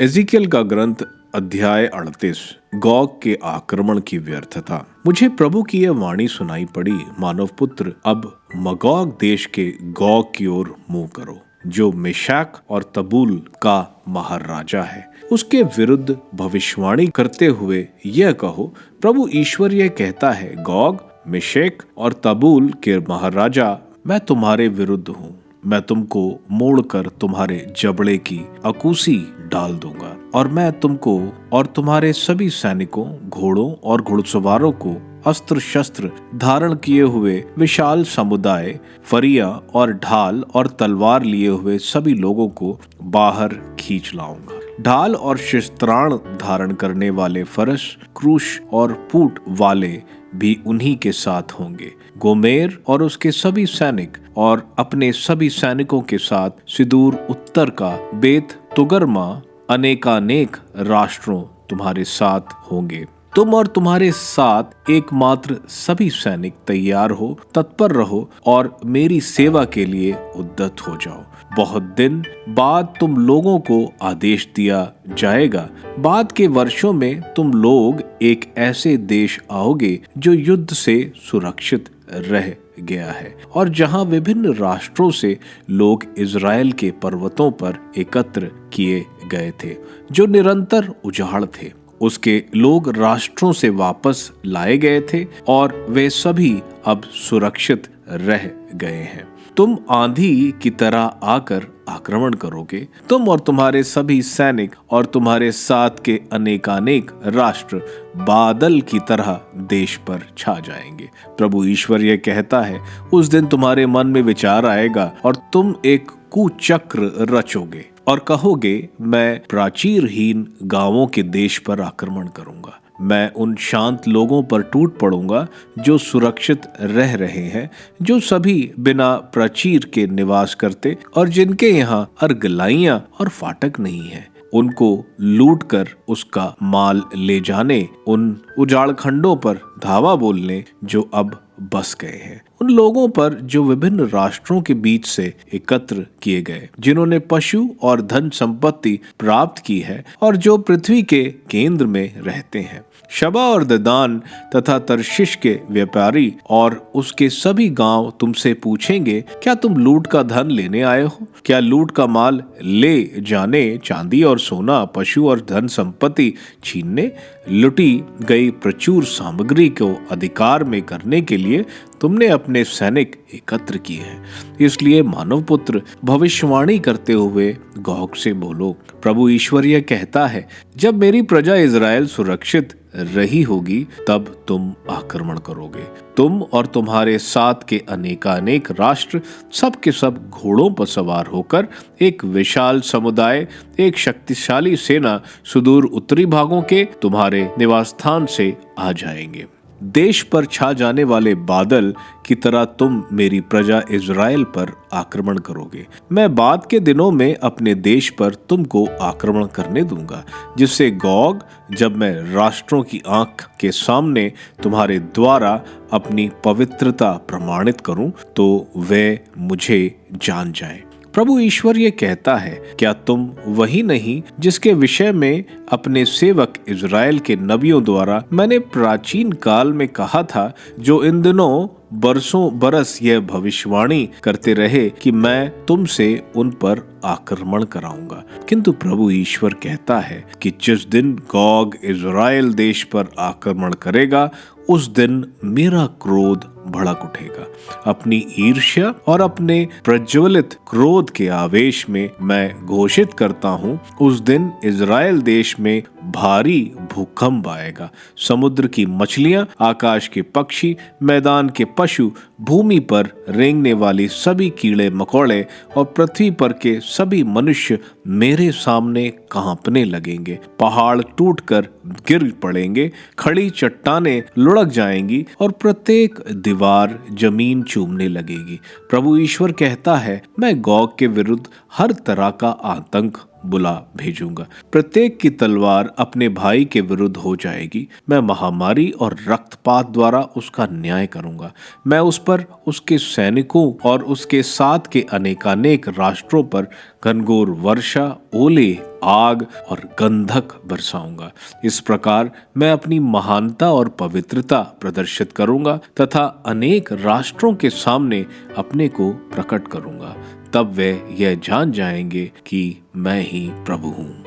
एजिकियल का ग्रंथ अध्याय 38 गॉग के आक्रमण की व्यर्थता। मुझे प्रभु की यह वाणी सुनाई पड़ी, मानव पुत्र, अब मगोग देश के गॉग की ओर मुंह करो, जो मेशक और तबूल का महाराजा है। उसके विरुद्ध भविष्यवाणी करते हुए यह कहो, प्रभु ईश्वर यह कहता है, गॉग, मेशक और तबूल के महाराजा, मैं तुम्हारे विरुद्ध हूँ। मैं तुमको मोड़कर तुम्हारे जबड़े की अकूसी डाल दूंगा, और मैं तुमको और तुम्हारे सभी सैनिकों, घोड़ों और घुड़सवारों को अस्त्र शस्त्र धारण किए हुए विशाल समुदाय, फरिया और ढाल और तलवार लिए हुए सभी लोगों को बाहर खींच लाऊंगा। ढाल और शस्त्राण धारण करने वाले फरस, क्रूश और पूट वाले भी उन्हीं के साथ होंगे। गोमेर और उसके सभी सैनिक और अपने सभी सैनिकों के साथ सुदूर उत्तर का बेत तुगरमा अनेकानेक राष्ट्रों तुम्हारे साथ होंगे। तुम और तुम्हारे साथ एकमात्र सभी सैनिक तैयार हो, तत्पर रहो और मेरी सेवा के लिए उद्यत हो जाओ। बहुत दिन बाद तुम लोगों को आदेश दिया जाएगा। बाद के वर्षों में तुम लोग एक ऐसे देश आओगे जो युद्ध से सुरक्षित रह गया है, और जहां विभिन्न राष्ट्रों से लोग इज़राइल के पर्वतों पर एकत्र किए गए थे, जो निरंतर उजाड़ थे। उसके लोग राष्ट्रों से वापस लाए गए थे, और वे सभी अब सुरक्षित रह गए हैं। तुम आंधी की तरह आकर आक्रमण करोगे। तुम और तुम्हारे सभी सैनिक और तुम्हारे साथ के अनेकानेक राष्ट्र बादल की तरह देश पर छा जाएंगे। प्रभु ईश्वर यह कहता है, उस दिन तुम्हारे मन में विचार आएगा और तुम एक कुचक्र रचोगे और कहोगे, मैं प्राचीरहीन गांवों के देश पर आक्रमण करूंगा। मैं उन शांत लोगों पर टूट पड़ूंगा जो सुरक्षित रह रहे हैं, जो सभी बिना प्राचीर के निवास करते और जिनके यहाँ अर्गलाइयां और फाटक नहीं है। उनको लूट कर उसका माल ले जाने, उन उजाड़ खंडों पर धावा बोलने जो अब बस गए हैं। उन लोगों पर जो विभिन्न राष्ट्रों के बीच से एकत्र किए गए, जिन्होंने पशु और धन संपत्ति प्राप्त की है और जो पृथ्वी के केंद्र में रहते हैं। शबा और ददान तथा तर्शिश के व्यापारी और उसके सभी गांव तुमसे पूछेंगे, क्या तुम लूट का धन लेने आए हो? क्या लूट का माल ले जाने, चांदी और सोना, पशु और धन संपत्ति छीनने, लुटी गई प्रचुर सामग्री को अधिकार में करने के लिए तुमने अपने सैनिक एकत्र किए हैं? इसलिए मानव पुत्र, भविष्यवाणी करते हुए गॉग से बोलो, प्रभु ईश्वर यह कहता है, जब मेरी प्रजा इज़राइल सुरक्षित रही होगी, तब तुम आक्रमण करोगे। तुम और तुम्हारे साथ के अनेकानेक राष्ट्र सब के सब घोड़ों पर सवार होकर एक विशाल समुदाय, एक शक्तिशाली सेना सुदूर उत्तरी भागों के तुम्हारे निवास स्थान से आ जाएंगे। देश पर छा जाने वाले बादल की तरह तुम मेरी प्रजा इज़राइल पर आक्रमण करोगे। मैं बाद के दिनों में अपने देश पर तुमको आक्रमण करने दूंगा, जिससे गॉग, जब मैं राष्ट्रों की आंख के सामने तुम्हारे द्वारा अपनी पवित्रता प्रमाणित करूं, तो वे मुझे जान जाए। प्रभु ईश्वर ये कहता है, क्या तुम वही नहीं जिसके विषय में अपने सेवक इज़राइल के नबियों द्वारा मैंने प्राचीन काल में कहा था, जो इन दिनों बरसों बरस यह भविष्यवाणी करते रहे कि मैं तुमसे उन पर आक्रमण कराऊंगा? किंतु प्रभु ईश्वर कहता है कि जिस दिन गॉग इज़राइल देश पर आक्रमण करेगा, उस दिन मेरा क्रोध भड़क उठेगा। अपनी ईर्ष्या और अपने प्रज्वलित क्रोध के आवेश में मैं घोषित करता हूँ, उस दिन इज़राइल देश में भारी भूकंप आएगा। समुद्र की मछलियां, आकाश के पक्षी, मैदान के पशु, भूमि पर रेंगने वाली सभी कीड़े मकोड़े और पृथ्वी पर के सभी मनुष्य मेरे सामने कांपने लगेंगे। पहाड़ टूटकर गिर पड़ेंगे, खड़ी चट्टानें लुढ़क जाएंगी और प्रत्येक दीवार जमीन चूमने लगेगी। प्रभु ईश्वर कहता है, मैं गॉग के विरुद्ध हर तरह का आतंक बुला भेजूंगा। प्रत्येक की तलवार अपने भाई के विरुद्ध हो जाएगी। मैं महामारी और रक्तपात द्वारा उसका न्याय करूंगा। मैं उस पर, उसके सैनिकों और उसके साथ के अनेकानेक राष्ट्रों पर घनघोर वर्षा, ओले, आग और गंधक बरसाऊंगा। इस प्रकार मैं अपनी महानता और पवित्रता प्रदर्शित करूंगा तथा अनेक राष्ट्रों के सामने अपने को प्रकट करूंगा। तब वे यह जान जाएंगे कि मैं ही प्रभु हूं।